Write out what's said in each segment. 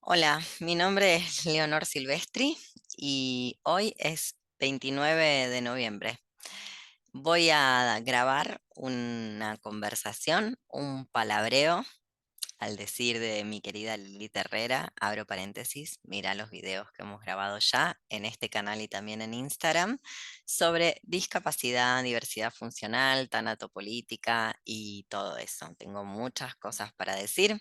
Hola, mi nombre es Leonor Silvestri y hoy es 29 de noviembre. Voy a grabar una conversación, un palabreo, al decir de mi querida Lilith Herrera, abro paréntesis, mira los videos que hemos grabado ya en este canal y también en Instagram, sobre discapacidad, diversidad funcional, tanatopolítica y todo eso. Tengo muchas cosas para decir.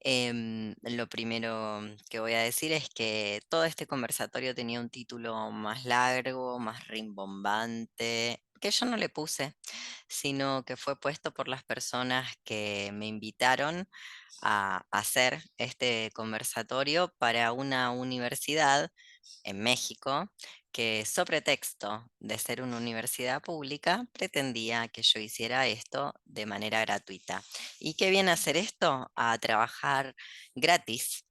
Lo primero que voy a decir es que todo este conversatorio tenía un título más largo, más rimbombante, que yo no le puse, sino que fue puesto por las personas que me invitaron a hacer este conversatorio para una universidad en México que, sobre texto de ser una universidad pública, pretendía que yo hiciera esto de manera gratuita. ¿Y qué viene a hacer esto? A trabajar gratis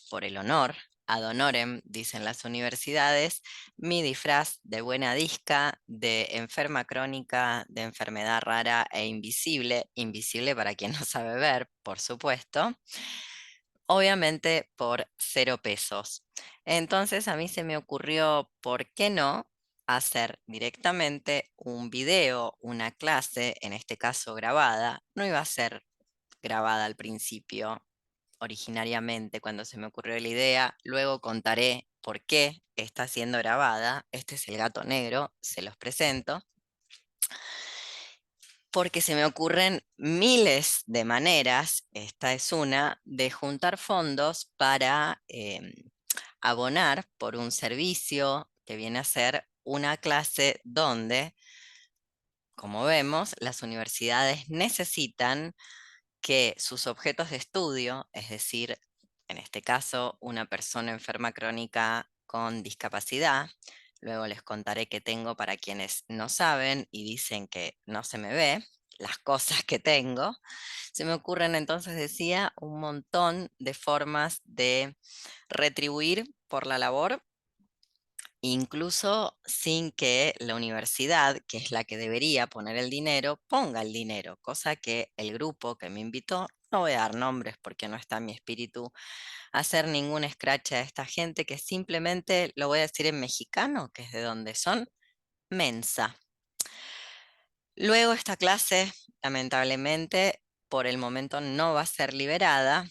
por el honor, ad honorem, dicen las universidades, mi disfraz de buena disca, de enferma crónica, de enfermedad rara e invisible, invisible para quien no sabe ver, por supuesto, obviamente por 0 pesos. Entonces a mí se me ocurrió, ¿por qué no hacer directamente un video, una clase, en este caso grabada? No iba a ser grabada al principio, originariamente cuando se me ocurrió la idea, luego contaré por qué está siendo grabada. Este es el gato negro, se los presento, porque se me ocurren miles de maneras, esta es una, de juntar fondos para abonar por un servicio que viene a ser una clase donde, como vemos, las universidades necesitan que sus objetos de estudio, es decir, en este caso, una persona enferma crónica con discapacidad, luego les contaré qué tengo para quienes no saben y dicen que no se me ve, las cosas que tengo, se me ocurren entonces, decía, un montón de formas de retribuir por la labor, incluso sin que la universidad, que es la que debería poner el dinero, ponga el dinero, cosa que el grupo que me invitó, no voy a dar nombres porque no está en mi espíritu hacer ningún escrache a esta gente, que simplemente, lo voy a decir en mexicano, que es de donde son, mensa. Luego esta clase, lamentablemente, por el momento no va a ser liberada.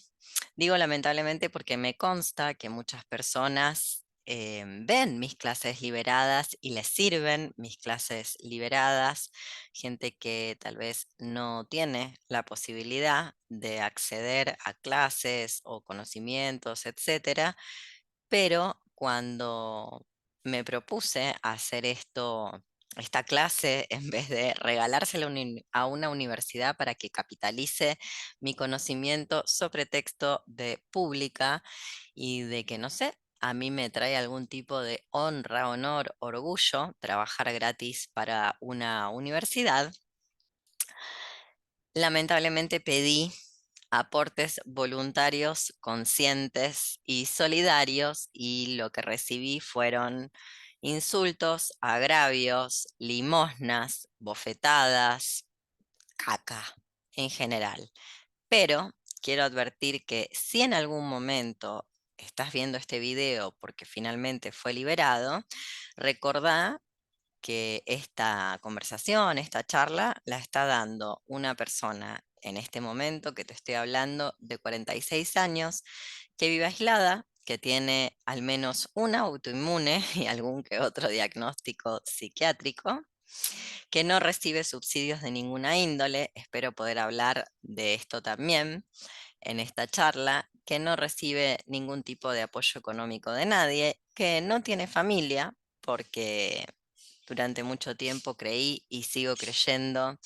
Digo lamentablemente porque me consta que muchas personas ven mis clases liberadas y les sirven mis clases liberadas, gente que tal vez no tiene la posibilidad de acceder a clases o conocimientos, etcétera, pero cuando me propuse hacer esto, esta clase, en vez de regalársela a una universidad para que capitalice mi conocimiento sobre texto de pública y de que, no sé, a mí me trae algún tipo de honra, honor, orgullo trabajar gratis para una universidad, lamentablemente pedí aportes voluntarios, conscientes y solidarios, y lo que recibí fueron insultos, agravios, limosnas, bofetadas, caca en general. Pero quiero advertir que si en algún momento estás viendo este video porque finalmente fue liberado, recordá que esta conversación, esta charla, la está dando una persona en este momento que te estoy hablando, de 46 años, que vive aislada, que tiene al menos una autoinmune y algún que otro diagnóstico psiquiátrico, que no recibe subsidios de ninguna índole, espero poder hablar de esto también en esta charla, que no recibe ningún tipo de apoyo económico de nadie, que no tiene familia, porque durante mucho tiempo creí y sigo creyendo,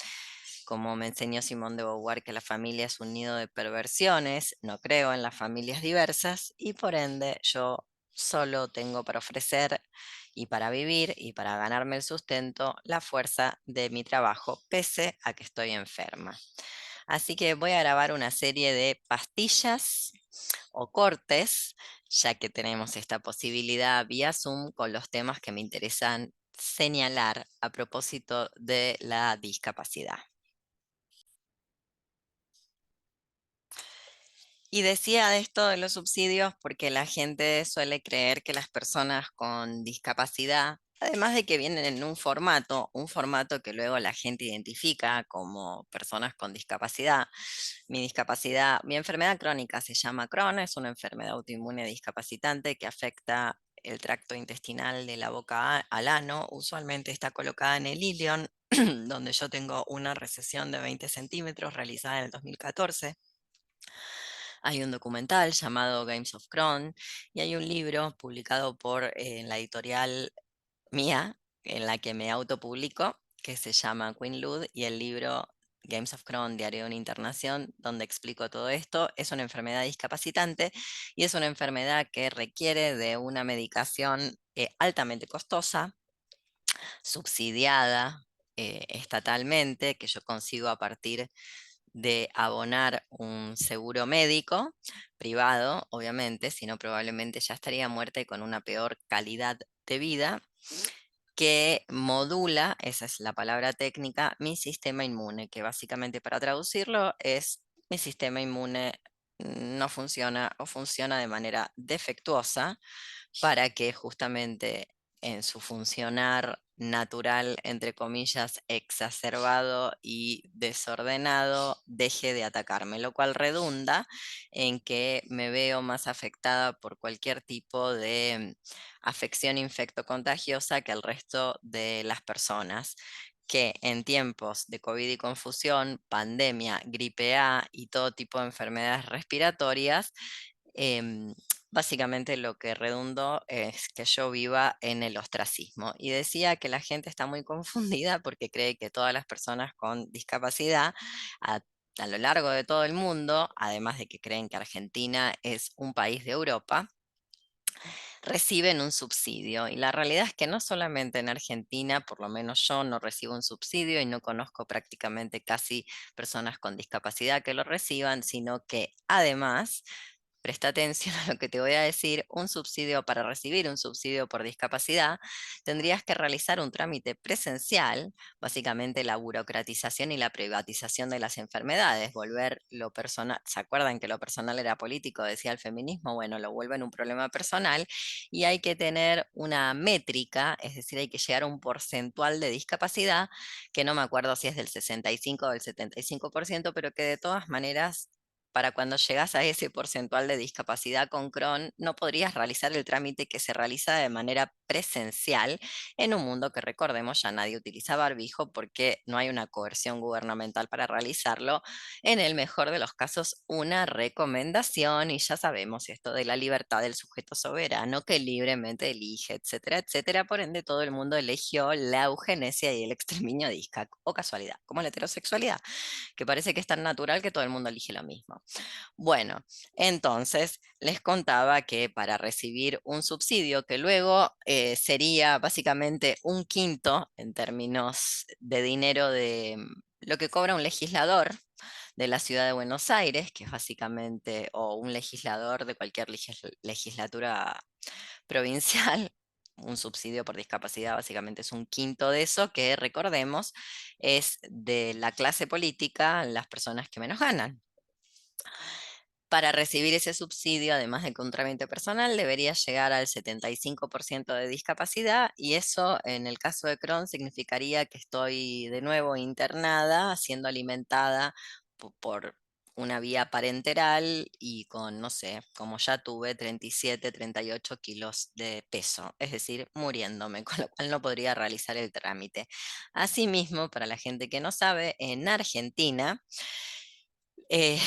como me enseñó Simone de Beauvoir, que la familia es un nido de perversiones. No creo en las familias diversas y por ende yo solo tengo para ofrecer y para vivir y para ganarme el sustento la fuerza de mi trabajo, pese a que estoy enferma. Así que voy a grabar una serie de pastillas o cortes, ya que tenemos esta posibilidad vía Zoom, con los temas que me interesan señalar a propósito de la discapacidad. Y decía esto de los subsidios porque la gente suele creer que las personas con discapacidad, además de que vienen en un formato que luego la gente identifica como personas con discapacidad. Mi enfermedad crónica se llama Crohn, es una enfermedad autoinmune discapacitante que afecta el tracto intestinal de la boca al ano. Usualmente está colocada en el ilion, donde yo tengo una recesión de 20 centímetros realizada en el 2014. Hay un documental llamado Games of Crown y hay un libro publicado por la editorial mía, en la que me autopublico, que se llama Queen Lud, y el libro Games of Crown, Diario de una Internación, donde explico todo esto. Es una enfermedad discapacitante y es una enfermedad que requiere de una medicación altamente costosa, subsidiada estatalmente, que yo consigo a partir de abonar un seguro médico privado, obviamente, si no probablemente ya estaría muerta y con una peor calidad de vida, que modula, esa es la palabra técnica, mi sistema inmune, que básicamente para traducirlo es mi sistema inmune no funciona o funciona de manera defectuosa para que justamente en su funcionar natural, entre comillas, exacerbado y desordenado, deje de atacarme, lo cual redunda en que me veo más afectada por cualquier tipo de afección infectocontagiosa que el resto de las personas que en tiempos de COVID y confusión, pandemia, gripe A y todo tipo de enfermedades respiratorias, em, básicamente lo que redundó es que yo viva en el ostracismo. Y decía que la gente está muy confundida porque cree que todas las personas con discapacidad a, a lo largo de todo el mundo, además de que creen que Argentina es un país de Europa, reciben un subsidio. Y la realidad es que no solamente en Argentina, por lo menos yo no recibo un subsidio y no conozco prácticamente casi personas con discapacidad que lo reciban, sino que además, presta atención a lo que te voy a decir, un subsidio para recibir un subsidio por discapacidad, tendrías que realizar un trámite presencial, básicamente la burocratización y la privatización de las enfermedades, volver lo personal, ¿se acuerdan que lo personal era político? Decía el feminismo, bueno, lo vuelven un problema personal y hay que tener una métrica, es decir, hay que llegar a un porcentual de discapacidad, que no me acuerdo si es del 65 o del 75%, pero que de todas maneras para cuando llegas a ese porcentual de discapacidad con Crohn, no podrías realizar el trámite que se realiza de manera presencial en un mundo que recordemos ya nadie utiliza barbijo porque no hay una coerción gubernamental para realizarlo. En el mejor de los casos, una recomendación y ya sabemos esto de la libertad del sujeto soberano que libremente elige, etcétera, etcétera. Por ende, todo el mundo eligió la eugenesia y el exterminio de Iscak, o casualidad, como la heterosexualidad, que parece que es tan natural que todo el mundo elige lo mismo. Bueno, entonces les contaba que para recibir un subsidio, que luego sería básicamente un quinto en términos de dinero de lo que cobra un legislador de la ciudad de Buenos Aires, que es básicamente, o un legislador de cualquier legislatura provincial, un subsidio por discapacidad básicamente es un quinto de eso, que recordemos es de la clase política, las personas que menos ganan. Para recibir ese subsidio, además de que un trámite personal, debería llegar al 75% de discapacidad y eso en el caso de Crohn significaría que estoy de nuevo internada, siendo alimentada por una vía parenteral y con, no sé, como ya tuve 37, 38 kilos de peso, es decir, muriéndome, con lo cual no podría realizar el trámite. Asimismo, para la gente que no sabe, en Argentina, eh,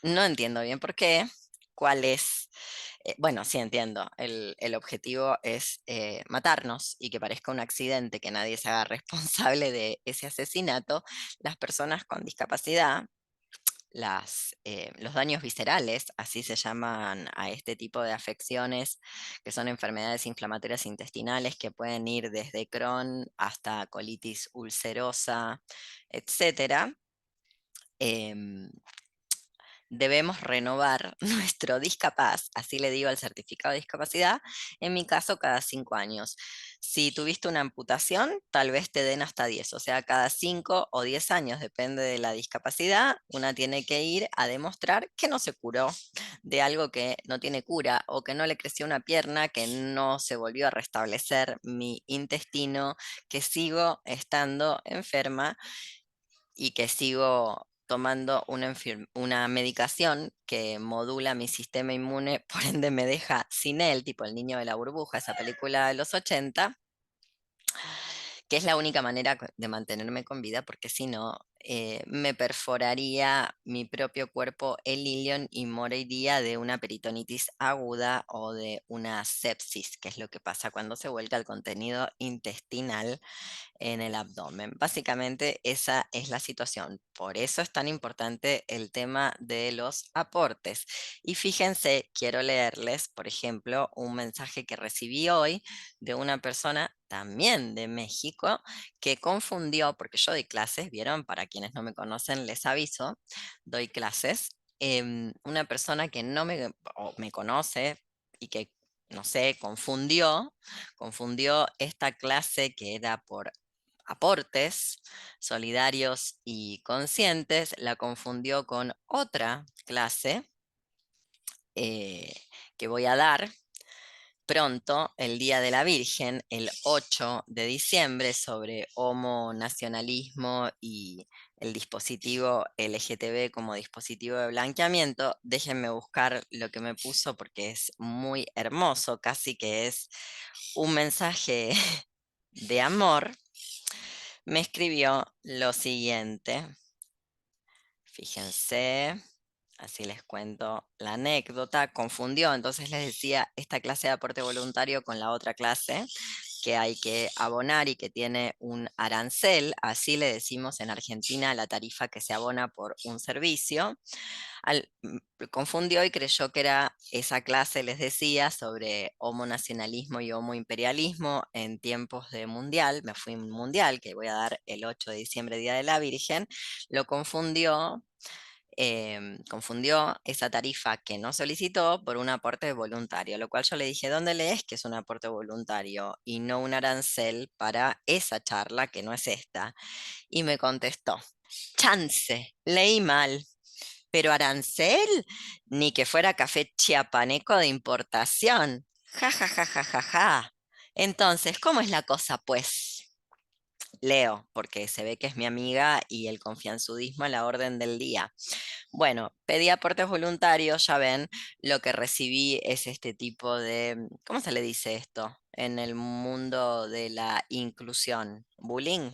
no entiendo bien por qué, cuál es, bueno, sí entiendo, el objetivo es matarnos y que parezca un accidente, que nadie se haga responsable de ese asesinato. Las personas con discapacidad, los daños viscerales, así se llaman a este tipo de afecciones, que son enfermedades inflamatorias intestinales que pueden ir desde Crohn hasta colitis ulcerosa, etcétera. em, debemos renovar nuestro discapaz, así le digo al certificado de discapacidad, en mi caso cada 5 años. Si tuviste una amputación, tal vez te den hasta 10, o sea, cada 5 o 10 años, depende de la discapacidad, una tiene que ir a demostrar que no se curó de algo que no tiene cura o que no le creció una pierna, que no se volvió a restablecer mi intestino, que sigo estando enferma y que sigo tomando una medicación que modula mi sistema inmune, por ende me deja sin él, tipo El niño de la burbuja, esa película de los 80, que es la única manera de mantenerme con vida, porque si no, me perforaría mi propio cuerpo el ilion y moriría de una peritonitis aguda o de una sepsis, que es lo que pasa cuando se vuelca el contenido intestinal en el abdomen. Básicamente esa es la situación. Por eso es tan importante el tema de los aportes. Y fíjense, quiero leerles, por ejemplo, un mensaje que recibí hoy de una persona también de México que confundió, porque yo doy clases, ¿vieron? Para quienes no me conocen, les aviso, doy clases. Una persona que no me conoce y que, no sé, confundió esta clase que era por aportes solidarios y conscientes, la confundió con otra clase eh, que voy a dar pronto, el Día de la Virgen, el 8 de diciembre, sobre homonacionalismo y el dispositivo LGTB como dispositivo de blanqueamiento. Déjenme buscar lo que me puso porque es muy hermoso, casi que es un mensaje de amor. Me escribió lo siguiente. Fíjense, así les cuento la anécdota. Confundió, entonces les decía esta clase de aporte voluntario con la otra clase que hay que abonar y que tiene un arancel, así le decimos en Argentina la tarifa que se abona por un servicio. Confundió y creyó que era esa clase, les decía, sobre homonacionalismo y homoimperialismo en tiempos de mundial. Me fui a un mundial que voy a dar el 8 de diciembre, Día de la Virgen. Lo confundió esa tarifa que no solicitó por un aporte voluntario, lo cual yo le dije, ¿dónde lees que es un aporte voluntario y no un arancel para esa charla que no es esta? Y me contestó, chance, leí mal. Pero arancel, ni que fuera café chiapaneco de importación. Ja, ja, ja, ja, ja, ja. Entonces, ¿cómo es la cosa, pues? Leo, porque se ve que es mi amiga y el confianzudismo a la orden del día. Bueno, pedí aportes voluntarios, ya ven, lo que recibí es este tipo de, ¿cómo se le dice esto? En el mundo de la inclusión, bullying.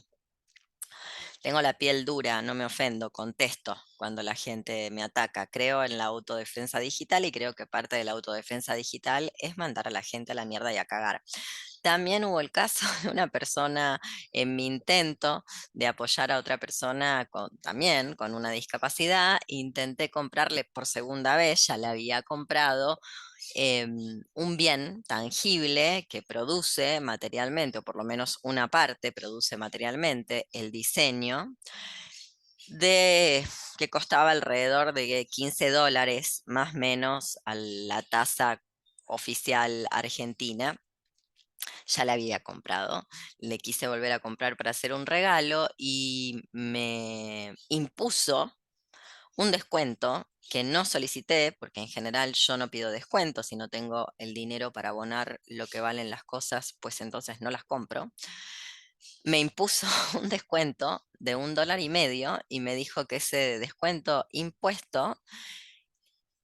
Tengo la piel dura, no me ofendo, contesto cuando la gente me ataca. Creo en la autodefensa digital y creo que parte de la autodefensa digital es mandar a la gente a la mierda y a cagar. También hubo el caso de una persona en mi intento de apoyar a otra persona también con una discapacidad. Intenté comprarle por segunda vez, ya le había comprado un bien tangible que produce materialmente, o por lo menos una parte produce materialmente, el diseño, que costaba alrededor de $15, más o menos, a la tasa oficial argentina. Ya la había comprado, le quise volver a comprar para hacer un regalo y me impuso un descuento que no solicité, porque en general yo no pido descuento, si no tengo el dinero para abonar lo que valen las cosas, pues entonces no las compro. Me impuso un descuento de $1,50 y me dijo que ese descuento impuesto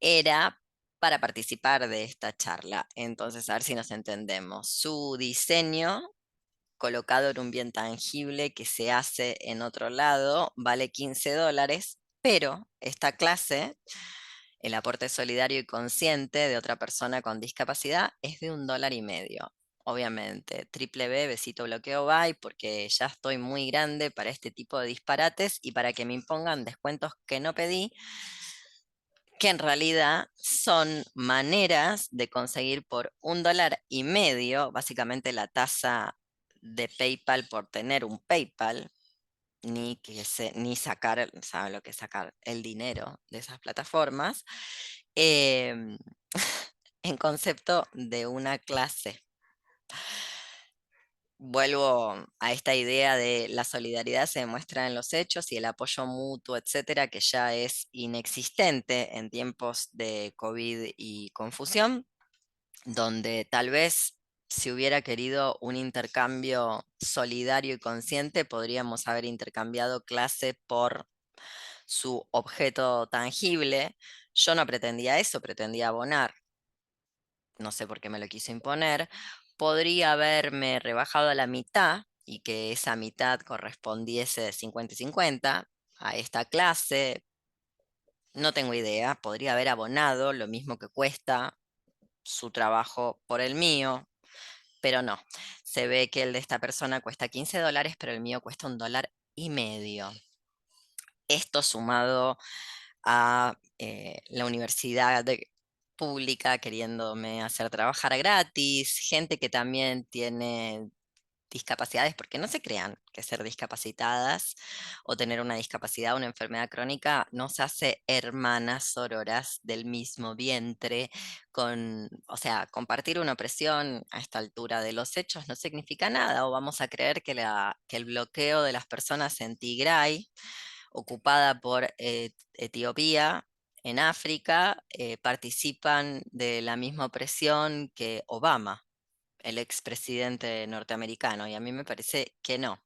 era para participar de esta charla. Entonces, a ver si nos entendemos. Su diseño colocado en un bien tangible que se hace en otro lado, vale $15, pero esta clase, el aporte solidario y consciente de otra persona con discapacidad, es de $1,50. Obviamente, triple B, besito bloqueo, bye, porque ya estoy muy grande para este tipo de disparates y para que me impongan descuentos que no pedí, que en realidad son maneras de conseguir por $1,50, básicamente la tasa de PayPal por tener un PayPal, ni sacar, ¿saben lo que es sacar el dinero de esas plataformas? em, en concepto de una clase. Vuelvo a esta idea de la solidaridad se demuestra en los hechos y el apoyo mutuo, etcétera, que ya es inexistente en tiempos de COVID y confusión, donde tal vez si hubiera querido un intercambio solidario y consciente, podríamos haber intercambiado clase por su objeto tangible. Yo no pretendía eso, pretendía abonar. No sé por qué me lo quiso imponer. Podría haberme rebajado a la mitad y que esa mitad correspondiese de 50 y 50 a esta clase. No tengo idea. Podría haber abonado lo mismo que cuesta su trabajo por el mío, pero no. Se ve que el de esta persona cuesta $15, pero el mío cuesta $1,50. Esto sumado a la universidad pública queriéndome hacer trabajar gratis, gente que también tiene discapacidades, porque no se crean que ser discapacitadas o tener una discapacidad, una enfermedad crónica, nos hace hermanas sororas del mismo vientre, o sea, compartir una opresión a esta altura de los hechos no significa nada, o vamos a creer que el bloqueo de las personas en Tigray, ocupada por Etiopía, en África, participan de la misma opresión que Obama, el expresidente norteamericano, y a mí me parece que no.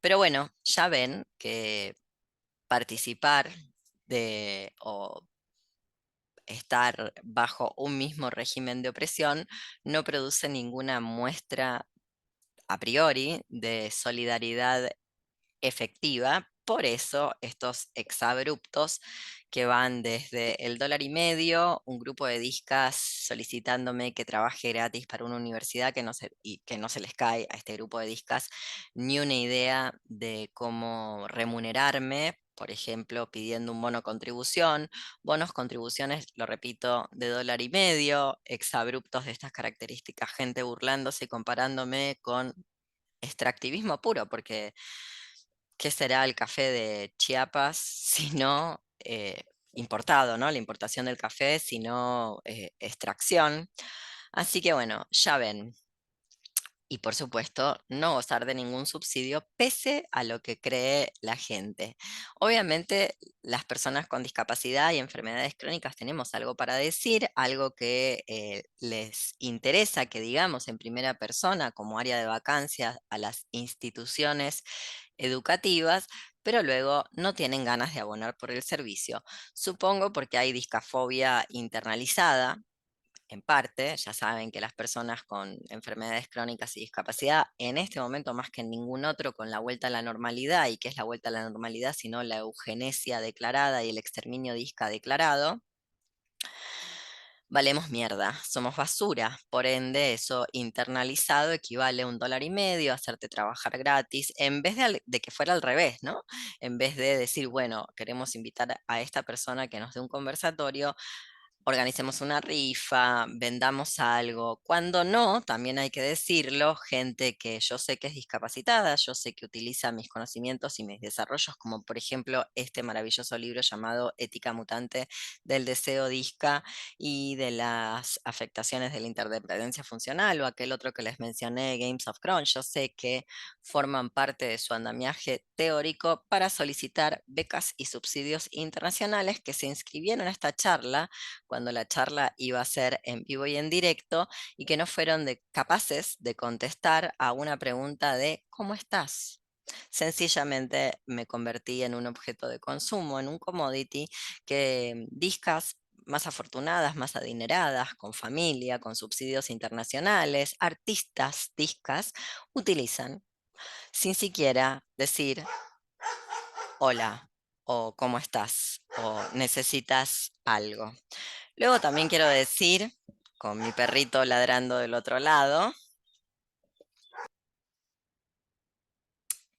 Pero bueno, ya ven que participar o estar bajo un mismo régimen de opresión no produce ninguna muestra a priori de solidaridad efectiva. Por eso estos exabruptos que van desde el $1,50, un grupo de discas solicitándome que trabaje gratis para una universidad y que no se les cae a este grupo de discas ni una idea de cómo remunerarme. Por ejemplo, pidiendo un bono contribución, bonos contribuciones, lo repito, de $1,50, exabruptos de estas características, gente burlándose y comparándome con extractivismo puro, porque ¿qué será el café de Chiapas si no importado, ¿no? La importación del café, sino extracción. Así que bueno, ya ven. Y por supuesto, no gozar de ningún subsidio pese a lo que cree la gente. Obviamente, las personas con discapacidad y enfermedades crónicas tenemos algo para decir, algo que les interesa que digamos en primera persona como área de vacancia a las instituciones educativas, pero luego no tienen ganas de abonar por el servicio. Supongo porque hay discafobia internalizada, en parte. Ya saben que las personas con enfermedades crónicas y discapacidad, en este momento más que en ningún otro, con la vuelta a la normalidad, y que es la vuelta a la normalidad, sino la eugenesia declarada y el exterminio disca declarado, valemos mierda, somos basura. Por ende, eso internalizado equivale a $1,50, a hacerte trabajar gratis, en vez de que fuera al revés, ¿no? En vez de decir, bueno, queremos invitar a esta persona que nos dé un conversatorio, organicemos una rifa, vendamos algo. Cuando no, también hay que decirlo, gente que yo sé que es discapacitada, yo sé que utiliza mis conocimientos y mis desarrollos, como por ejemplo este maravilloso libro llamado Ética Mutante del Deseo Disca y de las afectaciones de la interdependencia funcional, o aquel otro que les mencioné, Games of Thrones. Yo sé que forman parte de su andamiaje teórico para solicitar becas y subsidios internacionales, que se inscribieron a esta charla cuando la charla iba a ser en vivo y en directo, y que no fueron capaces de contestar a una pregunta de ¿cómo estás? Sencillamente me convertí en un objeto de consumo, en un commodity que discas más afortunadas, más adineradas, con familia, con subsidios internacionales, artistas discas, utilizan sin siquiera decir hola o cómo estás o necesitas algo. Luego también quiero decir, con mi perrito ladrando del otro lado,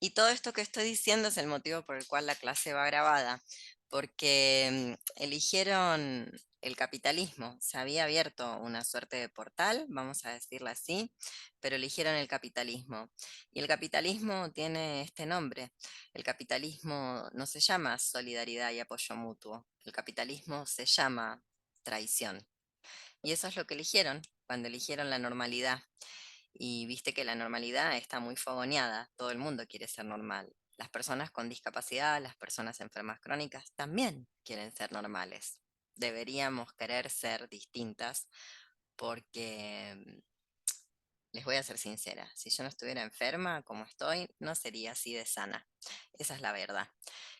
y todo esto que estoy diciendo es el motivo por el cual la clase va grabada, porque eligieron el capitalismo. Se había abierto una suerte de portal, vamos a decirlo así, pero eligieron el capitalismo. Y el capitalismo tiene este nombre. El capitalismo no se llama solidaridad y apoyo mutuo. El capitalismo se llama traición. Y eso es lo que eligieron cuando eligieron la normalidad. Y viste que la normalidad está muy fogoneada, todo el mundo quiere ser normal. Las personas con discapacidad, las personas enfermas crónicas también quieren ser normales. Deberíamos querer ser distintas porque, les voy a ser sincera, si yo no estuviera enferma como estoy, no sería así de sana. Esa es la verdad.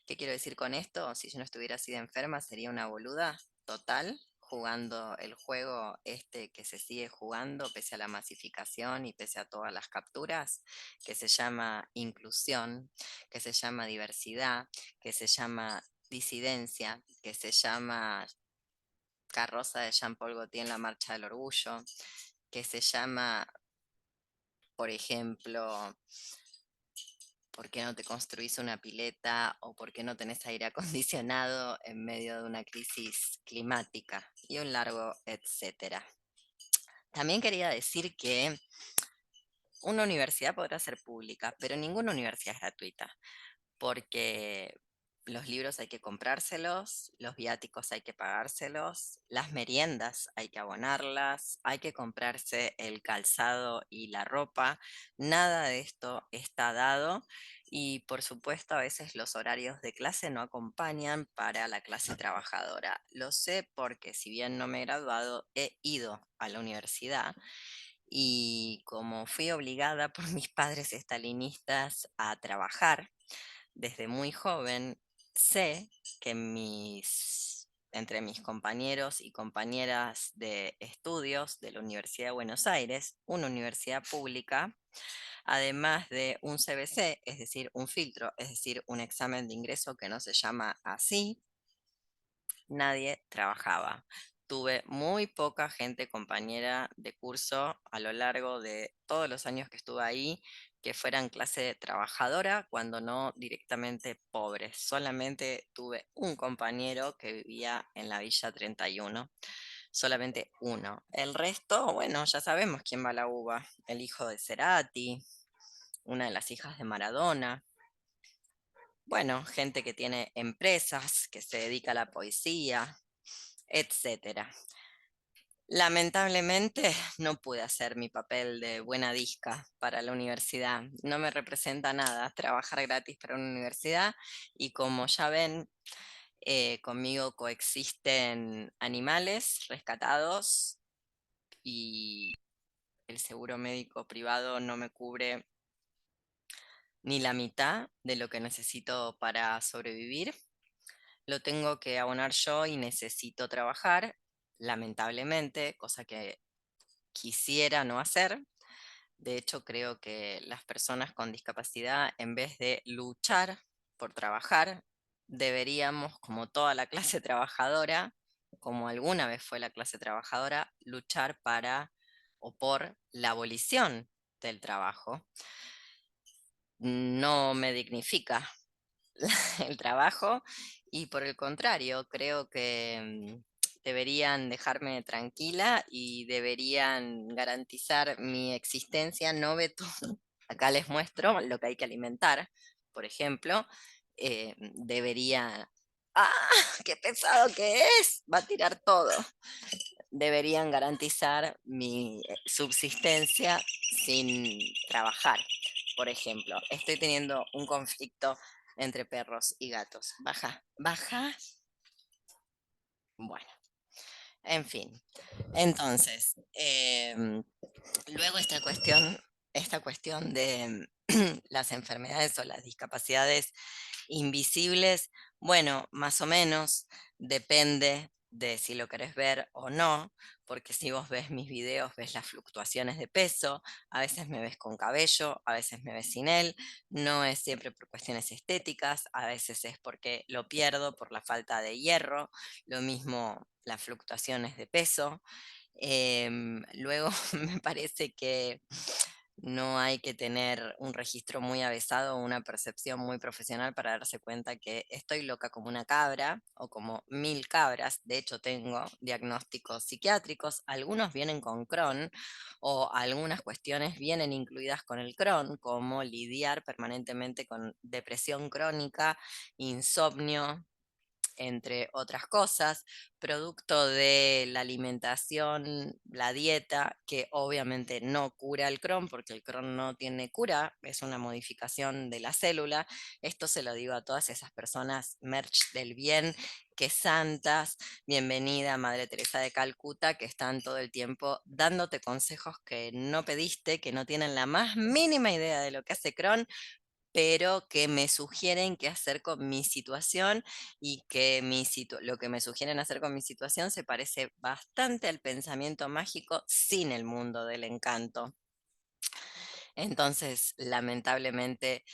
¿Qué quiero decir con esto? Si yo no estuviera así de enferma, sería una boluda total jugando el juego este que se sigue jugando pese a la masificación y pese a todas las capturas, que se llama inclusión, que se llama diversidad, que se llama disidencia, que se llama carroza de Jean-Paul Gaultier en la Marcha del Orgullo, que se llama, por ejemplo, ¿por qué no te construís una pileta o por qué no tenés aire acondicionado en medio de una crisis climática? Y un largo etcétera. También quería decir que una universidad podrá ser pública, pero ninguna universidad es gratuita, porque los libros hay que comprárselos, los viáticos hay que pagárselos, las meriendas hay que abonarlas, hay que comprarse el calzado y la ropa. Nada de esto está dado y por supuesto a veces los horarios de clase no acompañan para la clase trabajadora. Lo sé porque si bien no me he graduado, he ido a la universidad y como fui obligada por mis padres estalinistas a trabajar, desde muy joven sé que entre mis compañeros y compañeras de estudios de la Universidad de Buenos Aires, una universidad pública, además de un CBC, es decir, un filtro, es decir, un examen de ingreso que no se llama así, nadie trabajaba. Tuve muy poca gente compañera de curso a lo largo de todos los años que estuve ahí que fueran clase trabajadora, cuando no directamente pobres. Solamente tuve un compañero que vivía en la Villa 31, solamente uno. El resto, bueno, ya sabemos quién va a la uva. El hijo de Cerati, una de las hijas de Maradona. Bueno, gente que tiene empresas, que se dedica a la poesía, etcétera. Lamentablemente no pude hacer mi papel de buena disca para la universidad. No me representa nada trabajar gratis para una universidad y como ya ven, conmigo coexisten animales rescatados y el seguro médico privado no me cubre ni la mitad de lo que necesito para sobrevivir. Lo tengo que abonar yo y necesito trabajar, lamentablemente, cosa que quisiera no hacer. De hecho, creo que las personas con discapacidad, en vez de luchar por trabajar, deberíamos, como toda la clase trabajadora, como alguna vez fue la clase trabajadora, luchar para o por la abolición del trabajo. No me dignifica el trabajo y por el contrario, creo que deberían dejarme tranquila y deberían garantizar mi existencia. No ve acá les muestro lo que hay que alimentar, por ejemplo, debería... ¡Ah! ¡Qué pesado que es! Va a tirar todo. Deberían garantizar mi subsistencia sin trabajar. Por ejemplo, estoy teniendo un conflicto entre perros y gatos. Baja, baja. Bueno, en fin. Entonces, luego esta cuestión de las enfermedades o las discapacidades invisibles, bueno, más o menos depende de si lo querés ver o no, porque si vos ves mis videos, ves las fluctuaciones de peso, a veces me ves con cabello, a veces me ves sin él, no es siempre por cuestiones estéticas, a veces es porque lo pierdo por la falta de hierro, lo mismo las fluctuaciones de peso. Luego me parece que No hay que tener un registro muy avesado o una percepción muy profesional para darse cuenta que estoy loca como una cabra o como 1000 cabras. De hecho, tengo diagnósticos psiquiátricos. Algunos vienen con Crohn o algunas cuestiones vienen incluidas con el Crohn, como lidiar permanentemente con depresión crónica, insomnio, entre otras cosas, producto de la alimentación, la dieta, que obviamente no cura el Crohn, porque el Crohn no tiene cura, es una modificación de la célula. Esto se lo digo a todas esas personas, merch del bien, que santas, bienvenida Madre Teresa de Calcuta, que están todo el tiempo dándote consejos que no pediste, que no tienen la más mínima idea de lo que hace Crohn, pero que me sugieren qué hacer con mi situación y que lo que me sugieren hacer con mi situación se parece bastante al pensamiento mágico sin el mundo del encanto. Entonces, lamentablemente,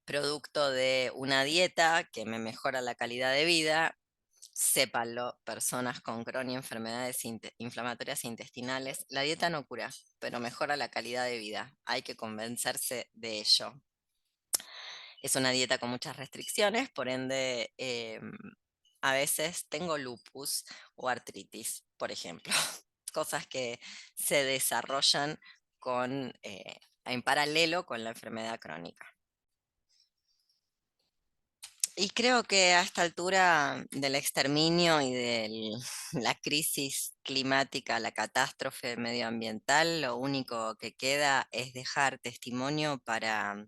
producto de una dieta que me mejora la calidad de vida, sépanlo, personas con Crohn y enfermedades inflamatorias intestinales, la dieta no cura, pero mejora la calidad de vida. Hay que convencerse de ello. Es una dieta con muchas restricciones, por ende, a veces tengo lupus o artritis, por ejemplo, cosas que se desarrollan en paralelo con la enfermedad crónica. Y creo que a esta altura del exterminio y de la crisis climática, la catástrofe medioambiental, lo único que queda es dejar testimonio para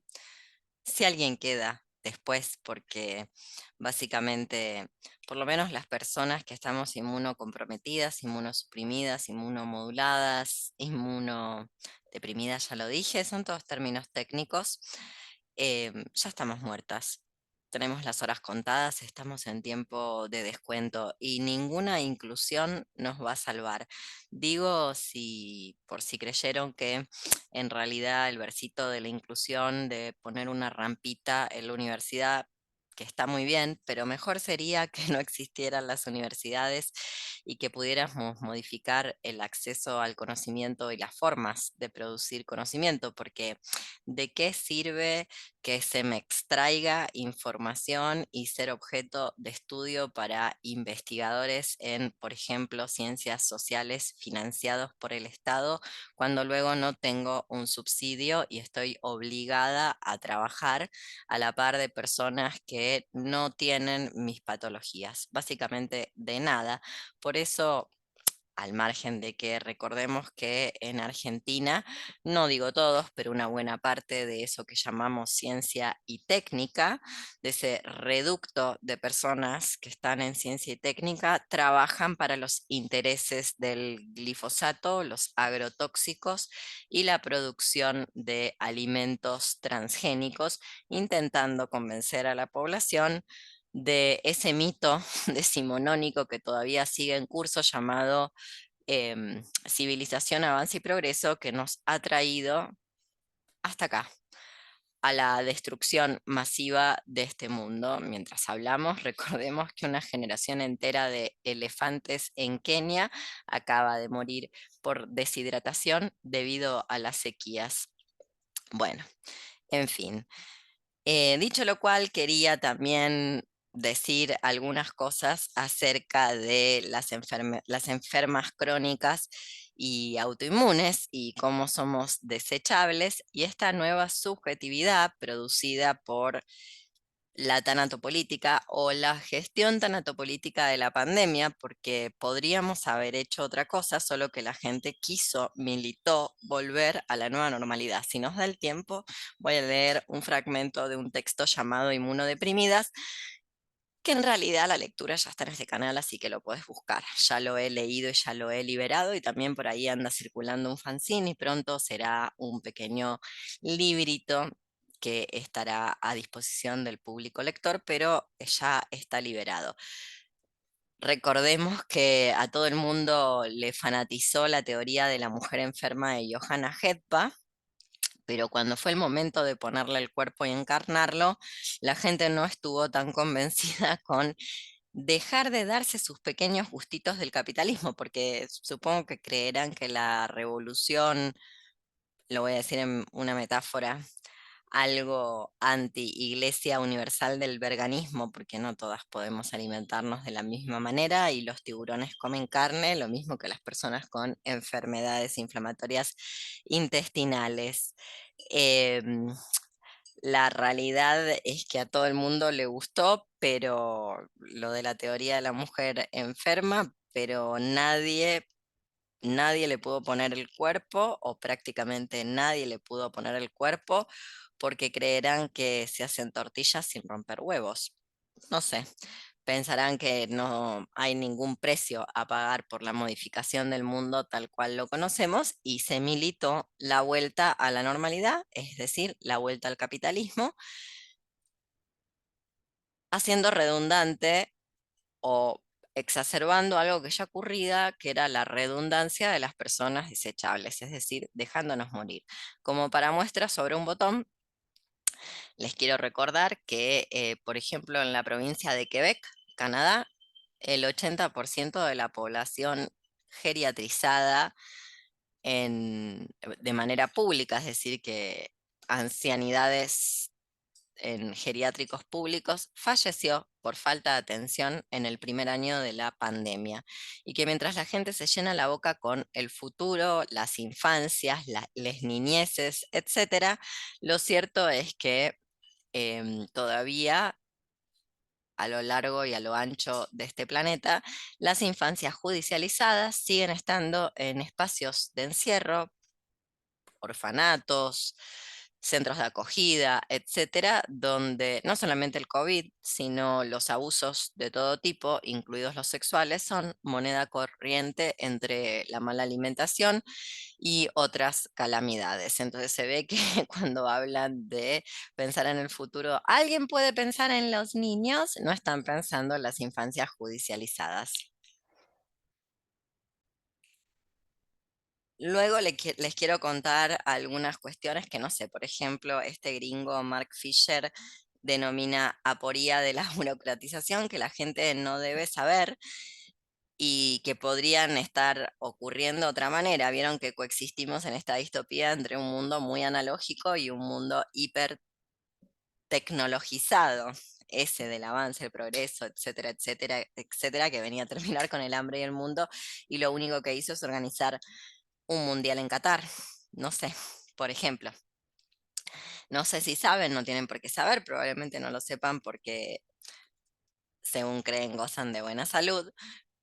si alguien queda después, porque básicamente, por lo menos las personas que estamos inmunocomprometidas, inmunosuprimidas, inmunomoduladas, inmunodeprimidas, ya lo dije, son todos términos técnicos, ya estamos muertas. Tenemos las horas contadas, estamos en tiempo de descuento y ninguna inclusión nos va a salvar. Digo, si por si creyeron que en realidad el versito de la inclusión, de poner una rampita en la universidad, que está muy bien, pero mejor sería que no existieran las universidades y que pudiéramos modificar el acceso al conocimiento y las formas de producir conocimiento, porque ¿de qué sirve que se me extraiga información y ser objeto de estudio para investigadores en, por ejemplo, ciencias sociales financiados por el Estado, cuando luego no tengo un subsidio y estoy obligada a trabajar a la par de personas que no tienen mis patologías? Básicamente de nada. Por eso, al margen de que recordemos que en Argentina, no digo todos, pero una buena parte de eso que llamamos ciencia y técnica, de ese reducto de personas que están en ciencia y técnica, trabajan para los intereses del glifosato, los agrotóxicos y la producción de alimentos transgénicos, intentando convencer a la población de ese mito decimonónico que todavía sigue en curso llamado civilización, avance y progreso, que nos ha traído hasta acá, a la destrucción masiva de este mundo. Mientras hablamos, recordemos que una generación entera de elefantes en Kenia acaba de morir por deshidratación debido a las sequías. Bueno, en fin. Dicho lo cual, quería también decir algunas cosas acerca de las enfermas crónicas y autoinmunes y cómo somos desechables y esta nueva subjetividad producida por la tanatopolítica o la gestión tanatopolítica de la pandemia, porque podríamos haber hecho otra cosa, solo que la gente militó volver a la nueva normalidad. Si nos da el tiempo, voy a leer un fragmento de un texto llamado Inmunodeprimidas, que en realidad la lectura ya está en este canal, así que lo puedes buscar. Ya lo he leído y ya lo he liberado y también por ahí anda circulando un fanzine y pronto será un pequeño librito que estará a disposición del público lector, pero ya está liberado. Recordemos que a todo el mundo le fanatizó la teoría de la mujer enferma de Johanna Hedpa, pero cuando fue el momento de ponerle el cuerpo y encarnarlo, la gente no estuvo tan convencida con dejar de darse sus pequeños gustitos del capitalismo, porque supongo que creerán que la revolución lo voy a decir en una metáfora, algo anti-iglesia universal del veganismo, porque no todas podemos alimentarnos de la misma manera y los tiburones comen carne, lo mismo que las personas con enfermedades inflamatorias intestinales. Em, la realidad es que a todo el mundo le gustó, pero lo de la teoría de la mujer enferma, pero nadie le pudo poner el cuerpo, o prácticamente nadie le pudo poner el cuerpo, porque creerán que se hacen tortillas sin romper huevos. No sé, pensarán que no hay ningún precio a pagar por la modificación del mundo tal cual lo conocemos y se militó la vuelta a la normalidad, es decir, la vuelta al capitalismo, haciendo redundante o exacerbando algo que ya ocurría, que era la redundancia de las personas desechables, es decir, dejándonos morir. Como para muestra sobre un botón, les quiero recordar que, por ejemplo, en la provincia de Quebec, Canadá, el 80% de la población geriatrizada de manera pública, es decir, que ancianidades en geriátricos públicos falleció por falta de atención en el primer año de la pandemia. Y que mientras la gente se llena la boca con el futuro, las infancias, las niñeces, etcétera, lo cierto es que todavía a lo largo y a lo ancho de este planeta, las infancias judicializadas siguen estando en espacios de encierro, orfanatos, centros de acogida, etcétera, donde no solamente el COVID, sino los abusos de todo tipo, incluidos los sexuales, son moneda corriente entre la mala alimentación y otras calamidades. Entonces se ve que cuando hablan de pensar en el futuro, ¿alguien puede pensar en los niños? No están pensando en las infancias judicializadas. Luego les quiero contar algunas cuestiones que no sé, por ejemplo, este gringo Mark Fisher denomina aporía de la burocratización, que la gente no debe saber y que podrían estar ocurriendo de otra manera. Vieron que coexistimos en esta distopía entre un mundo muy analógico y un mundo hiper tecnologizado, ese del avance, el progreso, etcétera, etcétera, etcétera, que venía a terminar con el hambre y el mundo, y lo único que hizo es organizar un mundial en Qatar. No sé, por ejemplo. No sé si saben, no tienen por qué saber, probablemente no lo sepan porque, según creen, gozan de buena salud,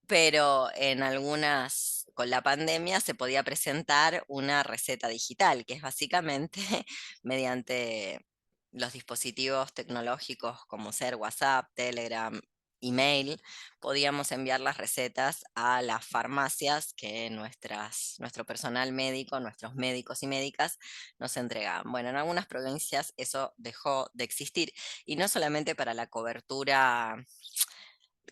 pero en algunas, con la pandemia, se podía presentar una receta digital, que es básicamente mediante los dispositivos tecnológicos como ser WhatsApp, Telegram, email, podíamos enviar las recetas a las farmacias que nuestro personal médico, nuestros médicos y médicas nos entregaban. Bueno, en algunas provincias eso dejó de existir y no solamente para la cobertura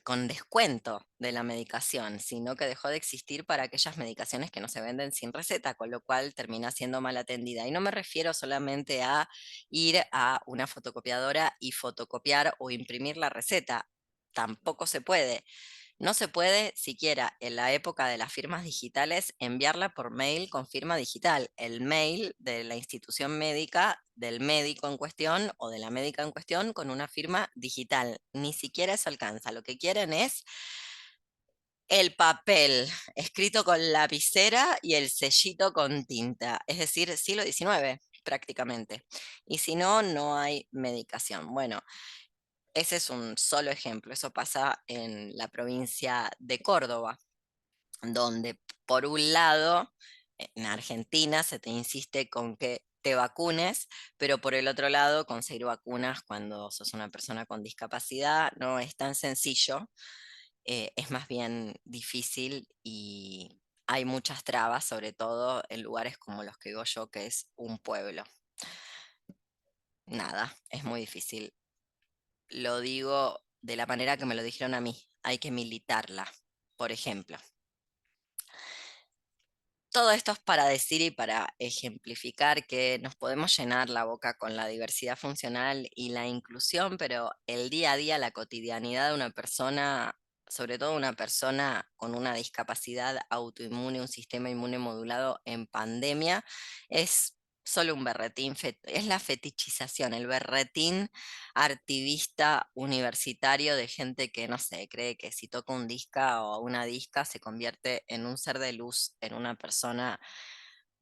con descuento de la medicación, sino que dejó de existir para aquellas medicaciones que no se venden sin receta, con lo cual termina siendo mal atendida. Y no me refiero solamente a ir a una fotocopiadora y fotocopiar o imprimir la receta. Tampoco se puede. No se puede siquiera en la época de las firmas digitales enviarla por mail con firma digital. El mail de la institución médica, del médico en cuestión o de la médica en cuestión con una firma digital. Ni siquiera eso alcanza. Lo que quieren es el papel escrito con lapicera y el sellito con tinta. Es decir, siglo XIX prácticamente. Y si no, no hay medicación. Bueno, ese es un solo ejemplo. Eso pasa en la provincia de Córdoba, donde por un lado, en Argentina se te insiste con que te vacunes, pero por el otro lado, conseguir vacunas cuando sos una persona con discapacidad no es tan sencillo, es más bien difícil y hay muchas trabas, sobre todo en lugares como los que digo yo, que es un pueblo. Nada, es muy difícil. Lo digo de la manera que me lo dijeron a mí, hay que militarla, por ejemplo. Todo esto es para decir y para ejemplificar que nos podemos llenar la boca con la diversidad funcional y la inclusión, pero el día a día, la cotidianidad de una persona, sobre todo una persona con una discapacidad autoinmune, un sistema inmune modulado en pandemia, es solo un berretín, es la fetichización, el berretín artivista universitario de gente que, no sé, cree que si toca un disca o una disca se convierte en un ser de luz, en una persona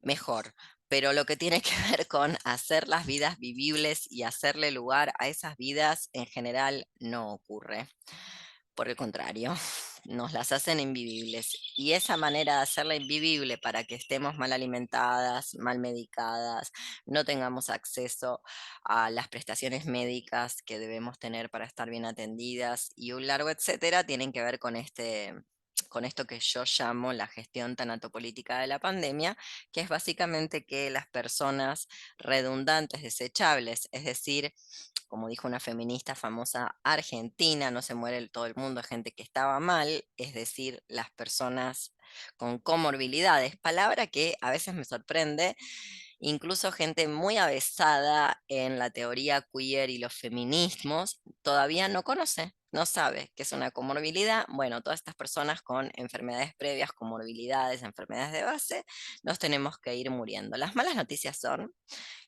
mejor. Pero lo que tiene que ver con hacer las vidas vivibles y hacerle lugar a esas vidas en general no ocurre. Por el contrario, nos las hacen invivibles. Y esa manera de hacerla invivible para que estemos mal alimentadas, mal medicadas, no tengamos acceso a las prestaciones médicas que debemos tener para estar bien atendidas y un largo etcétera, tienen que ver con esto que yo llamo la gestión tanatopolítica de la pandemia, que es básicamente que las personas redundantes, desechables, es decir, como dijo una feminista famosa argentina, no se muere todo el mundo, gente que estaba mal, es decir, las personas con comorbilidades, palabra que a veces me sorprende, incluso gente muy avesada en la teoría queer y los feminismos todavía no conoce, no sabe qué es una comorbilidad. Bueno, todas estas personas con enfermedades previas, comorbilidades, enfermedades de base, nos tenemos que ir muriendo. Las malas noticias son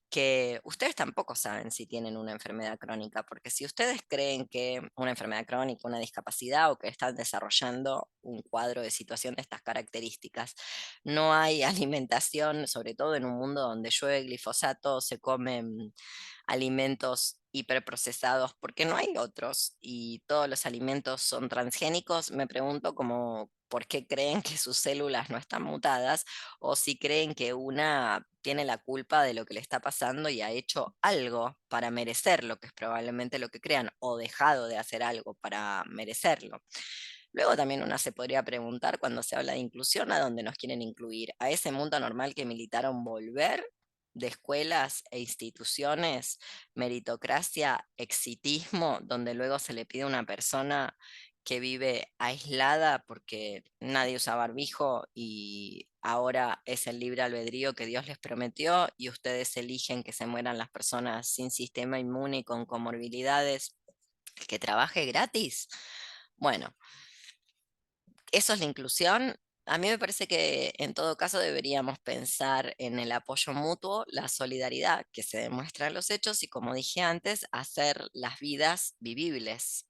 que ustedes tampoco saben si tienen una enfermedad crónica, porque si ustedes creen que una enfermedad crónica, una discapacidad o que están desarrollando un cuadro de situación de estas características, no hay alimentación, sobre todo en un mundo donde llueve glifosato, se comen alimentos hiperprocesados, porque no hay otros y todos los alimentos son transgénicos, me pregunto como por qué creen que sus células no están mutadas o si creen que una tiene la culpa de lo que le está pasando y ha hecho algo para merecerlo, que es probablemente lo que crean, o dejado de hacer algo para merecerlo. Luego también una se podría preguntar cuando se habla de inclusión, ¿a dónde nos quieren incluir? ¿A ese mundo normal que militaron volver? De escuelas e instituciones, meritocracia, exitismo, donde luego se le pide a una persona que vive aislada porque nadie usa barbijo y ahora es el libre albedrío que Dios les prometió y ustedes eligen que se mueran las personas sin sistema inmune y con comorbilidades, que trabaje gratis. Bueno, eso es la inclusión. A mí me parece que en todo caso deberíamos pensar en el apoyo mutuo, la solidaridad que se demuestra en los hechos y, como dije antes, hacer las vidas vivibles.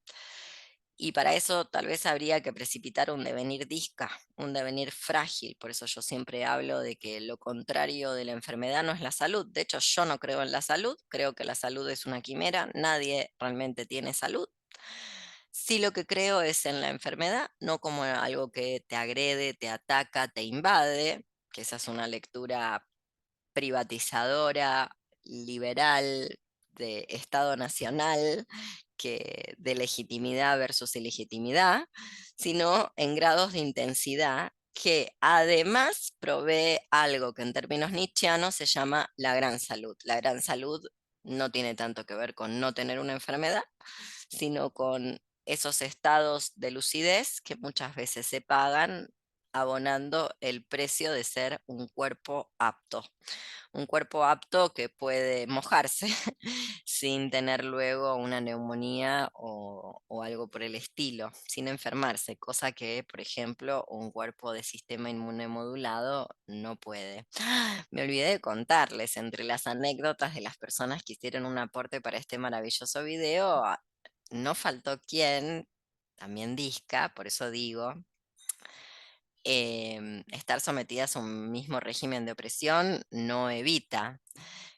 Y para eso tal vez habría que precipitar un devenir disca, un devenir frágil. Por eso yo siempre hablo de que lo contrario de la enfermedad no es la salud. De hecho, yo no creo en la salud, creo que la salud es una quimera, nadie realmente tiene salud. Sí, lo que creo es en la enfermedad, no como algo que te agrede, te ataca, te invade, que esa es una lectura privatizadora, liberal, de Estado nacional, que de legitimidad versus ilegitimidad, sino en grados de intensidad que además provee algo que en términos nietzscheanos se llama la gran salud. La gran salud no tiene tanto que ver con no tener una enfermedad, sino con esos estados de lucidez que muchas veces se pagan abonando el precio de ser un cuerpo apto que puede mojarse sin tener luego una neumonía o algo por el estilo, sin enfermarse, cosa que, por ejemplo, un cuerpo de sistema inmune modulado no puede. Me olvidé de contarles, entre las anécdotas de las personas que hicieron un aporte para este maravilloso video, no faltó quien, también disca, por eso digo, estar sometidas a un mismo régimen de opresión no evita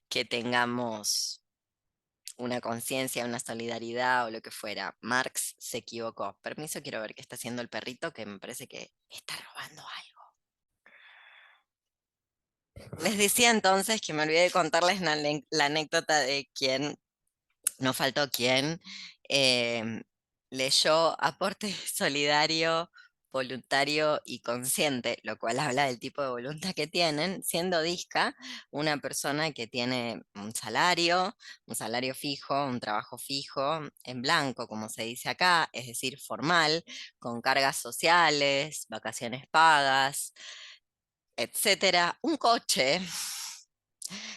que tengamos una conciencia, una solidaridad o lo que fuera. Marx se equivocó. Permiso, quiero ver qué está haciendo el perrito, que me parece que está robando algo. Les decía entonces que me olvidé de contarles la anécdota de quien, no faltó quien, em, leyó aporte solidario, voluntario y consciente, lo cual habla del tipo de voluntad que tienen, siendo disca una persona que tiene un salario fijo, un trabajo fijo, en blanco, como se dice acá, es decir, formal, con cargas sociales, vacaciones pagas, etcétera, un coche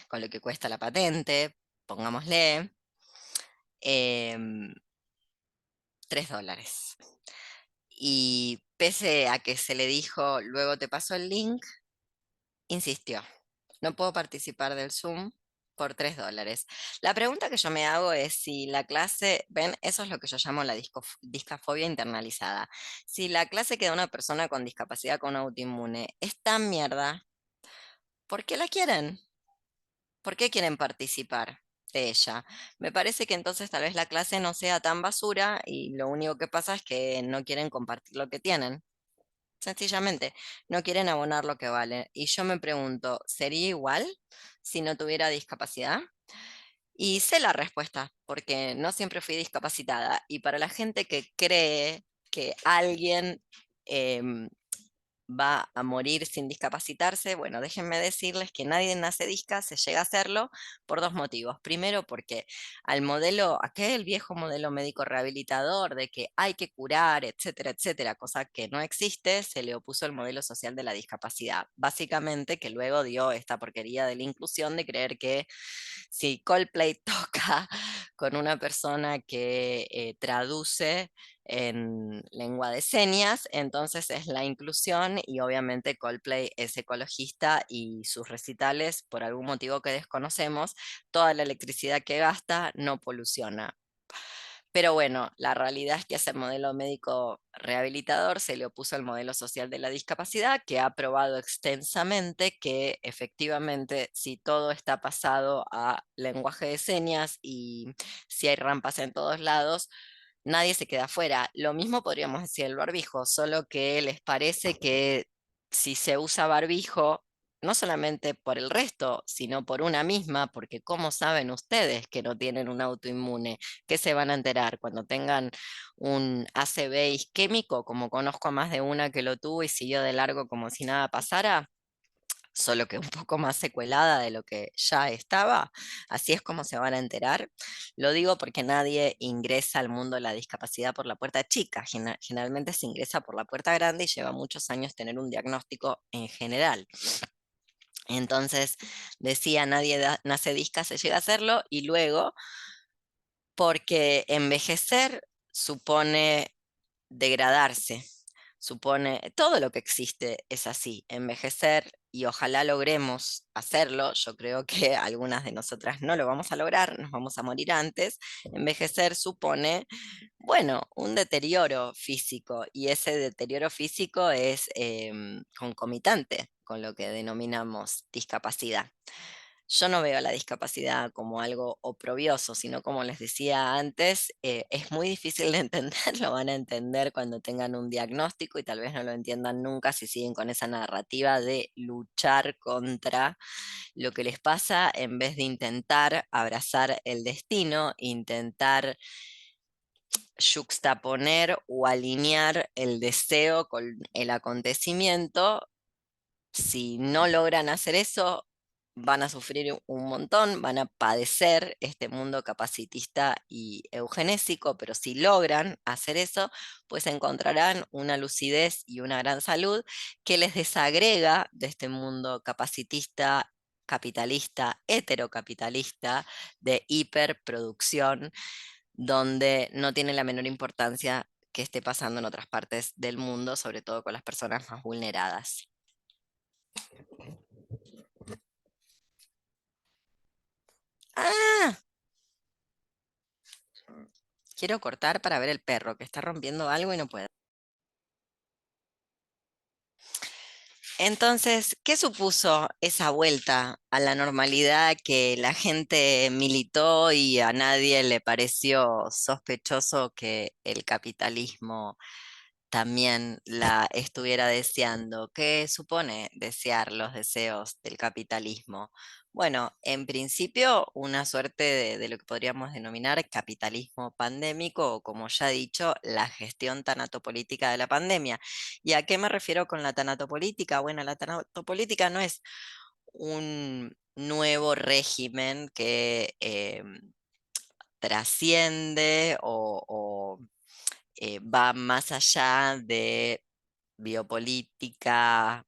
con lo que cuesta la patente, pongámosle, em, $3. Y pese a que se le dijo, luego te paso el link, insistió. No puedo participar del Zoom por $3. La pregunta que yo me hago es si la clase, ven, eso es lo que yo llamo la discafobia internalizada. Si la clase que da una persona con discapacidad con autoinmune es tan mierda, ¿por qué la quieren? ¿Por qué quieren participar de ella? Me parece que entonces tal vez la clase no sea tan basura y lo único que pasa es que no quieren compartir lo que tienen. Sencillamente, no quieren abonar lo que vale. Y yo me pregunto, ¿sería igual si no tuviera discapacidad? Y sé la respuesta, porque no siempre fui discapacitada. Y para la gente que cree que alguien em, va a morir sin discapacitarse, bueno, déjenme decirles que nadie nace disca, se llega a hacerlo por dos motivos. Primero, porque al modelo, aquel viejo modelo médico rehabilitador de que hay que curar, etcétera, etcétera, cosa que no existe, se le opuso el modelo social de la discapacidad. Básicamente que luego dio esta porquería de la inclusión de creer que si Coldplay toca con una persona que traduce en lengua de señas, entonces es la inclusión y obviamente Coldplay es ecologista y sus recitales, por algún motivo que desconocemos, toda la electricidad que gasta no poluciona. Pero bueno, la realidad es que a ese modelo médico rehabilitador se le opuso el modelo social de la discapacidad, que ha probado extensamente que efectivamente si todo está pasado a lenguaje de señas y si hay rampas en todos lados, nadie se queda afuera. Lo mismo podríamos decir el barbijo, solo que les parece que si se usa barbijo, no solamente por el resto, sino por una misma, porque ¿cómo saben ustedes que no tienen un autoinmune? ¿Qué se van a enterar cuando tengan un ACV isquémico, como conozco a más de una que lo tuvo y siguió de largo como si nada pasara? Solo que un poco más secuelada de lo que ya estaba. Así es como se van a enterar. Lo digo porque nadie ingresa al mundo de la discapacidad por la puerta chica. Generalmente se ingresa por la puerta grande y lleva muchos años tener un diagnóstico en general. Entonces, decía, nadie nace disca, se llega a hacerlo, y luego, porque envejecer supone degradarse, supone, todo lo que existe es así, envejecer, y ojalá logremos hacerlo. Yo creo que algunas de nosotras no lo vamos a lograr, nos vamos a morir antes. Envejecer supone, bueno, un deterioro físico, y ese deterioro físico es concomitante con lo que denominamos discapacidad. Yo no veo la discapacidad como algo oprobioso, sino como les decía antes, es muy difícil de entender, lo van a entender cuando tengan un diagnóstico y tal vez no lo entiendan nunca si siguen con esa narrativa de luchar contra lo que les pasa en vez de intentar abrazar el destino, intentar yuxtaponer o alinear el deseo con el acontecimiento. Si no logran hacer eso, van a sufrir un montón, van a padecer este mundo capacitista y eugenésico, pero si logran hacer eso, pues encontrarán una lucidez y una gran salud que les desagrega de este mundo capacitista, capitalista, heterocapitalista, de hiperproducción, donde no tiene la menor importancia que esté pasando en otras partes del mundo, sobre todo con las personas más vulneradas. Ah, quiero cortar para ver el perro que está rompiendo algo y no puedo. Entonces, ¿qué supuso esa vuelta a la normalidad que la gente militó y a nadie le pareció sospechoso que el capitalismo también la estuviera deseando? ¿Qué supone desear los deseos del capitalismo? Bueno, en principio, una suerte de lo que podríamos denominar capitalismo pandémico, o como ya he dicho, la gestión tanatopolítica de la pandemia. ¿Y a qué me refiero con la tanatopolítica? Bueno, la tanatopolítica no es un nuevo régimen que trasciende o va más allá de biopolítica,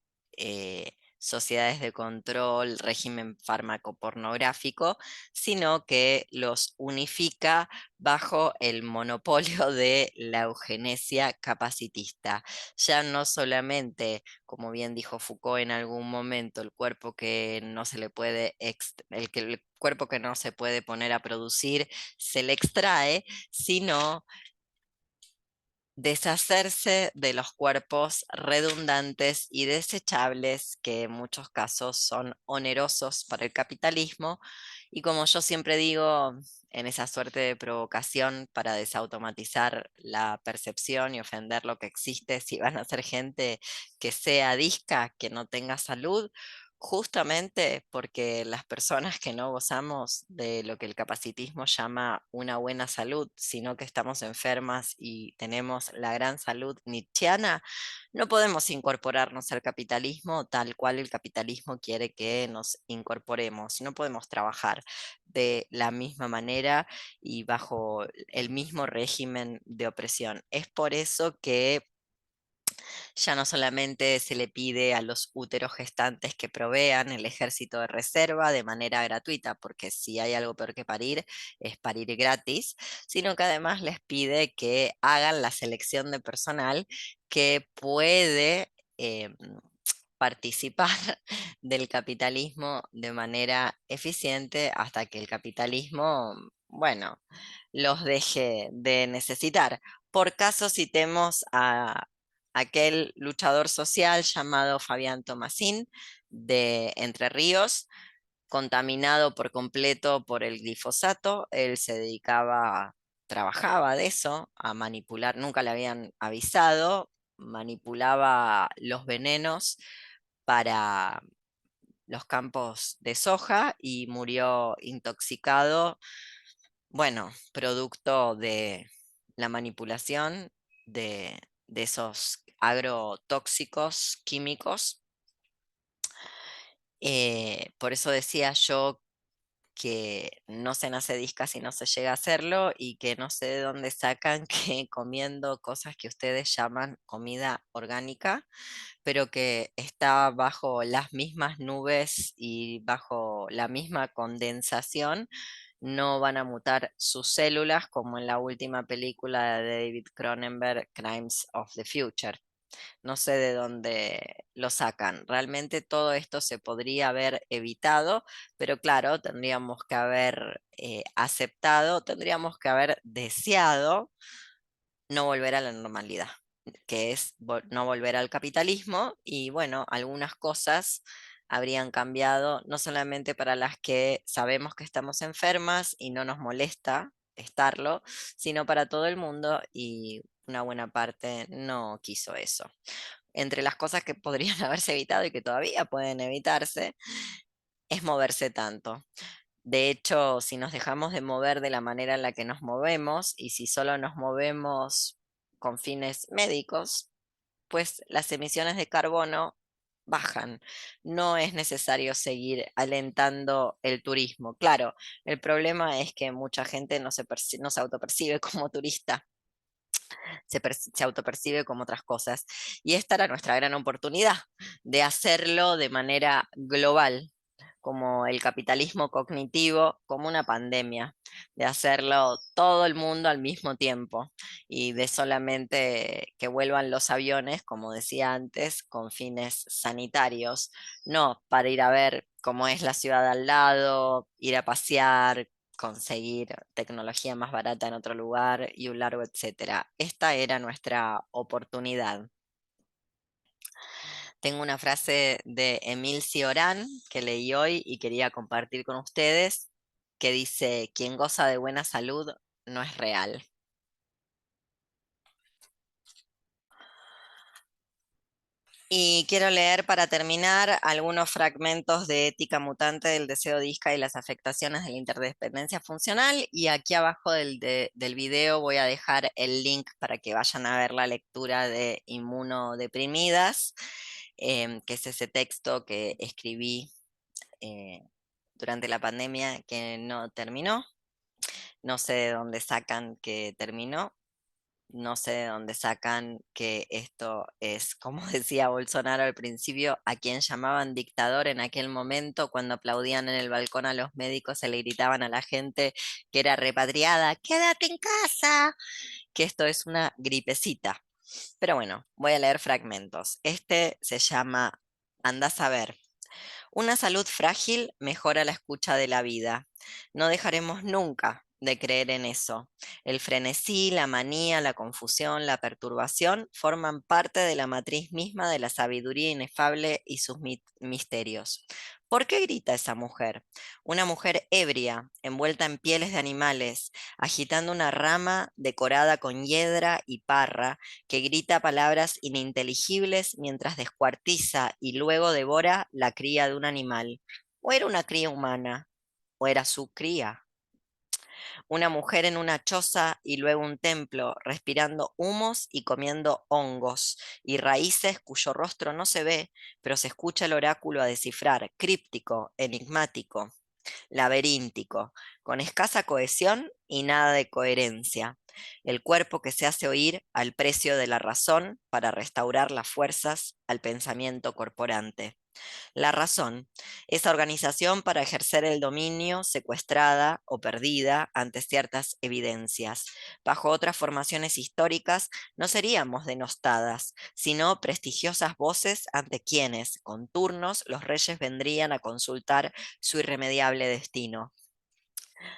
sociedades de control, régimen farmacopornográfico, sino que los unifica bajo el monopolio de la eugenesia capacitista. Ya no solamente, como bien dijo Foucault en algún momento, el cuerpo que no se le puede, el cuerpo que no se puede poner a producir se le extrae, sino deshacerse de los cuerpos redundantes y desechables que en muchos casos son onerosos para el capitalismo. Y como yo siempre digo, en esa suerte de provocación para desautomatizar la percepción y ofender lo que existe, si van a ser gente que sea disca, que no tenga salud, justamente porque las personas que no gozamos de lo que el capacitismo llama una buena salud, sino que estamos enfermas y tenemos la gran salud nietzscheana, no podemos incorporarnos al capitalismo tal cual el capitalismo quiere que nos incorporemos. No podemos trabajar de la misma manera y bajo el mismo régimen de opresión. Es por eso que ya no solamente se le pide a los úteros gestantes que provean el ejército de reserva de manera gratuita, porque si hay algo peor que parir, es parir gratis, sino que además les pide que hagan la selección de personal que puede participar del capitalismo de manera eficiente hasta que el capitalismo, bueno, los deje de necesitar. Por caso citemos a aquel luchador social llamado Fabián Tomasín de Entre Ríos, contaminado por completo por el glifosato. Él se dedicaba, trabajaba de eso, a manipular, nunca le habían avisado, manipulaba los venenos para los campos de soja y murió intoxicado, bueno, producto de la manipulación de esos agrotóxicos químicos. Por eso decía yo que no se nace disca si no se llega a hacerlo y que no sé de dónde sacan que comiendo cosas que ustedes llaman comida orgánica, pero que está bajo las mismas nubes y bajo la misma condensación, no van a mutar sus células como en la última película de David Cronenberg, Crimes of the Future. No sé de dónde lo sacan. Realmente todo esto se podría haber evitado, pero claro, tendríamos que haber aceptado, tendríamos que haber deseado no volver a la normalidad, que es no volver al capitalismo y bueno, algunas cosas habrían cambiado, no solamente para las que sabemos que estamos enfermas y no nos molesta estarlo, sino para todo el mundo y una buena parte no quiso eso. Entre las cosas que podrían haberse evitado y que todavía pueden evitarse, es moverse tanto. De hecho, si nos dejamos de mover de la manera en la que nos movemos y si solo nos movemos con fines médicos, pues las emisiones de carbono bajan. No es necesario seguir alentando el turismo. Claro, el problema es que mucha gente no se autopercibe como turista, se autopercibe como otras cosas. Y esta era nuestra gran oportunidad de hacerlo de manera global, como el capitalismo cognitivo, como una pandemia, de hacerlo todo el mundo al mismo tiempo y de solamente que vuelvan los aviones, como decía antes, con fines sanitarios, no para ir a ver cómo es la ciudad al lado, ir a pasear, conseguir tecnología más barata en otro lugar y un largo etcétera. Esta era nuestra oportunidad. Tengo una frase de Emile Cioran que leí hoy y quería compartir con ustedes, que dice: quien goza de buena salud no es real. Y quiero leer para terminar algunos fragmentos de Ética Mutante del Deseo Disca y las afectaciones de la interdependencia funcional. Y aquí abajo del video voy a dejar el link para que vayan a ver la lectura de Inmunodeprimidas, que es ese texto que escribí eh, durante la pandemia que no terminó. No sé de dónde sacan que terminó, no sé de dónde sacan que esto es, como decía Bolsonaro al principio, a quien llamaban dictador en aquel momento, cuando aplaudían en el balcón a los médicos, se le gritaban a la gente que era repatriada, quédate en casa, que esto es una gripecita. Pero bueno, voy a leer fragmentos. Este se llama Andás a ver. Una salud frágil mejora la escucha de la vida. No dejaremos nunca de creer en eso. El frenesí, la manía, la confusión, la perturbación forman parte de la matriz misma de la sabiduría inefable y sus misterios. ¿Por qué grita esa mujer? Una mujer ebria, envuelta en pieles de animales, agitando una rama decorada con hiedra y parra, que grita palabras ininteligibles mientras descuartiza y luego devora la cría de un animal. ¿O era una cría humana? ¿O era su cría? Una mujer en una choza y luego un templo, respirando humos y comiendo hongos y raíces cuyo rostro no se ve, pero se escucha el oráculo a descifrar, críptico, enigmático, laberíntico, con escasa cohesión y nada de coherencia. El cuerpo que se hace oír al precio de la razón para restaurar las fuerzas al pensamiento corporante. La razón, esa organización para ejercer el dominio secuestrada o perdida ante ciertas evidencias. Bajo otras formaciones históricas no seríamos denostadas, sino prestigiosas voces ante quienes, con turnos, los reyes vendrían a consultar su irremediable destino.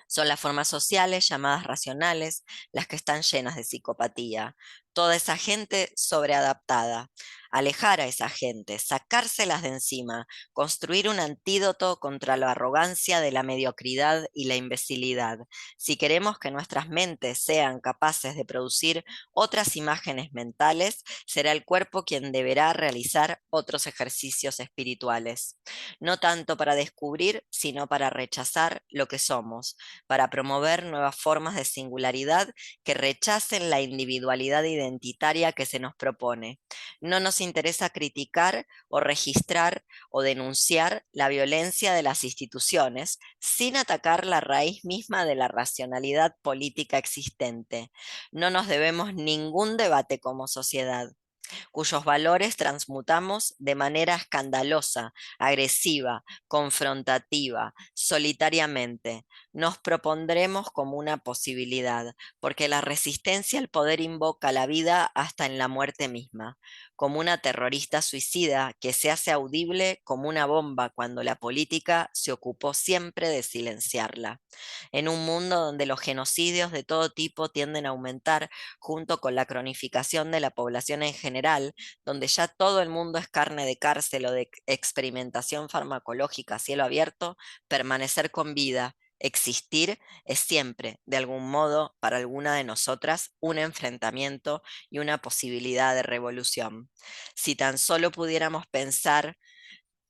Son las formas sociales llamadas racionales las que están llenas de psicopatía. Toda esa gente sobreadaptada. Alejar a esa gente, sacárselas de encima, construir un antídoto contra la arrogancia de la mediocridad y la imbecilidad. Si queremos que nuestras mentes sean capaces de producir otras imágenes mentales, será el cuerpo quien deberá realizar otros ejercicios espirituales. No tanto para descubrir, sino para rechazar lo que somos, para promover nuevas formas de singularidad que rechacen la individualidad identitaria que se nos propone. No nos interesa criticar o registrar o denunciar la violencia de las instituciones sin atacar la raíz misma de la racionalidad política existente. No nos debemos ningún debate como sociedad, cuyos valores transmutamos de manera escandalosa, agresiva, confrontativa, solitariamente. Nos propondremos como una posibilidad, porque la resistencia al poder invoca la vida hasta en la muerte misma, como una terrorista suicida que se hace audible como una bomba cuando la política se ocupó siempre de silenciarla. En un mundo donde los genocidios de todo tipo tienden a aumentar, junto con la cronificación de la población en general, donde ya todo el mundo es carne de cárcel o de experimentación farmacológica a cielo abierto, permanecer con vida, existir, es siempre, de algún modo, para alguna de nosotras, un enfrentamiento y una posibilidad de revolución. Si tan solo pudiéramos pensar,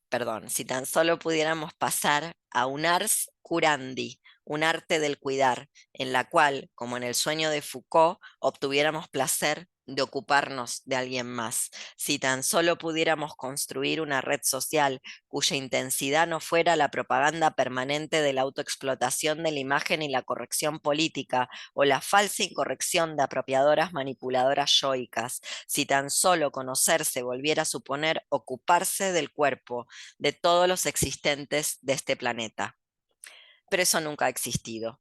perdón, si tan solo pudiéramos pasar a un ars curandi, un arte del cuidar, en la cual, como en el sueño de Foucault, obtuviéramos placer de ocuparnos de alguien más. Si tan solo pudiéramos construir una red social cuya intensidad no fuera la propaganda permanente de la autoexplotación de la imagen y la corrección política, o la falsa incorrección de apropiadoras manipuladoras yoicas, si tan solo conocerse volviera a suponer ocuparse del cuerpo de todos los existentes de este planeta. Pero eso nunca ha existido.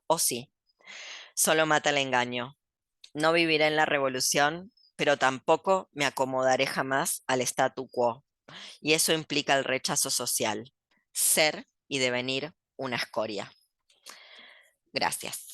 ¿O sí? Solo mata el engaño. No viviré en la revolución, pero tampoco me acomodaré jamás al statu quo. Y eso implica el rechazo social. Ser y devenir una escoria. Gracias.